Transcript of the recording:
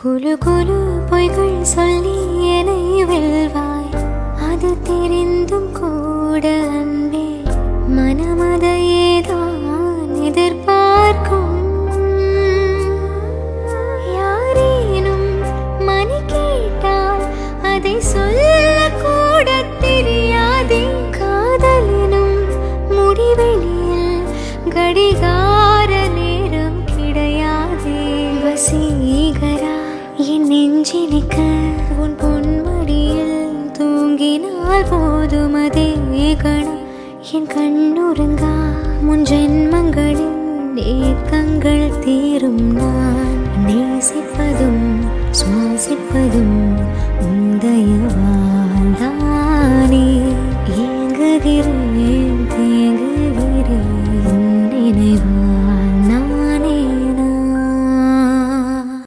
குலு குலு பொய்கள் சொல்லி என்னை வெல்வாய், அது தெரிந்தும் கூட அன்பே மனமதையேதான் எதிர்பார்க்கும். யாரேனும் மணி கேட்டால் அதை சொல்ல கூட தெரியாதே. காதலினும் முடிவெளியில் கடிகார நேரம் கிடையாதே. வசீகரா என் நெஞ்சினிக்க உன் பொன்மடியில் தூங்கினால் போதும் அதே கணம் என் கண்ணுறங்கா முன் ஜென்மங்களின் ஏக்கங்கள் தீரும். நான் நேசிப்பதும் சுவாசிப்பதும் உந்தயவா.